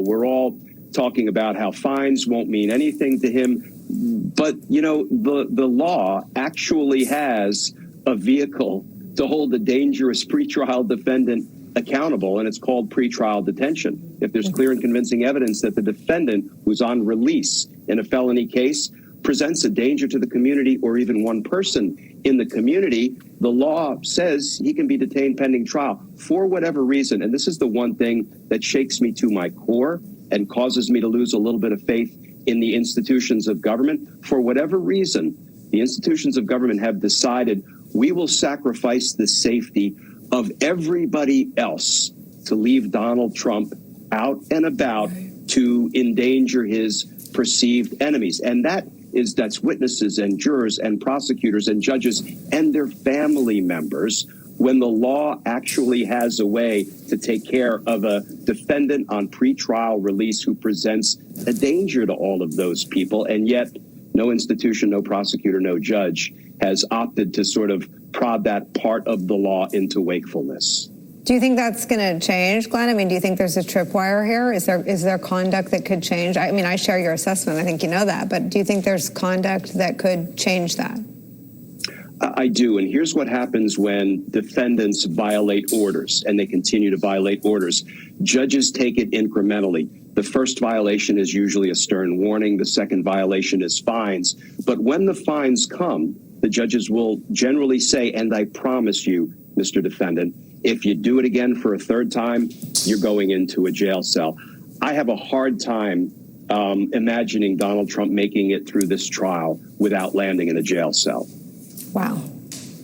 We're all talking about how fines won't mean anything to him. But, you know, the law actually has a vehicle to hold a dangerous pretrial defendant accountable, and it's called pretrial detention. If there's clear and convincing evidence that the defendant who's on release in a felony case presents a danger to the community or even one person in the community, the law says he can be detained pending trial for whatever reason. And this is the one thing that shakes me to my core and causes me to lose a little bit of faith in the institutions of government. For whatever reason, the institutions of government have decided we will sacrifice the safety of everybody else to leave Donald Trump out and about to endanger his perceived enemies. And that's witnesses and jurors and prosecutors and judges and their family members, when the law actually has a way to take care of a defendant on pretrial release who presents a danger to all of those people. And yet no institution, no prosecutor, no judge has opted to sort of prod that part of the law into wakefulness. Do you think that's going to change, Glenn? I mean, do you think there's a tripwire here? Is there conduct that could change? I mean, I share your assessment. I think you know that. But do you think there's conduct that could change that? I do. And here's what happens when defendants violate orders, and they continue to violate orders. Judges take it incrementally. The first violation is usually a stern warning. The second violation is fines. But when the fines come, the judges will generally say, and I promise you, Mr. Defendant, if you do it again for a third time, you're going into a jail cell. I have a hard time imagining Donald Trump making it through this trial without landing in a jail cell. Wow.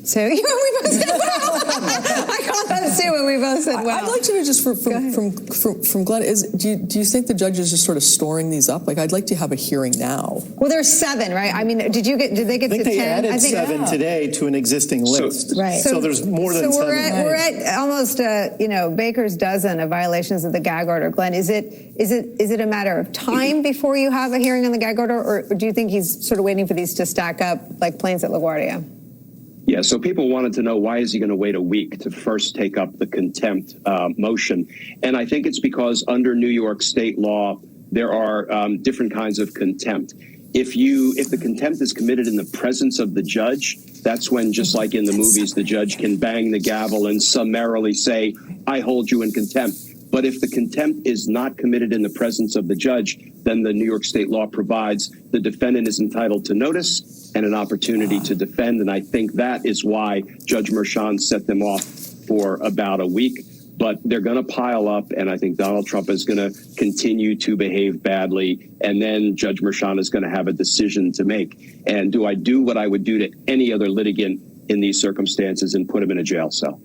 So we both said well. I call that too, and we both said well. I'd like to know just from Glenn, do you think the judge is just sort of storing these up? Like, I'd like to have a hearing now. Well, there's 7, right? I mean, did they get to 10? I think they added 7 today to an existing list. Right. So there's more than 7. So we're at almost Baker's dozen of violations of the gag order. Glenn, is it a matter of time before you have a hearing on the gag order, or do you think he's sort of waiting for these to stack up like planes at LaGuardia? Yeah, so people wanted to know, why is he going to wait a week to first take up the contempt motion? And I think it's because under New York state law, there are different kinds of contempt. If the contempt is committed in the presence of the judge, that's when, just like in the movies, the judge can bang the gavel and summarily say, I hold you in contempt. But if the contempt is not committed in the presence of the judge, then the New York state law provides the defendant is entitled to notice and an opportunity to defend. And I think that is why Judge Merchan set them off for about a week. But they're going to pile up, and I think Donald Trump is going to continue to behave badly. And then Judge Merchan is going to have a decision to make. And do I do what I would do to any other litigant in these circumstances and put him in a jail cell?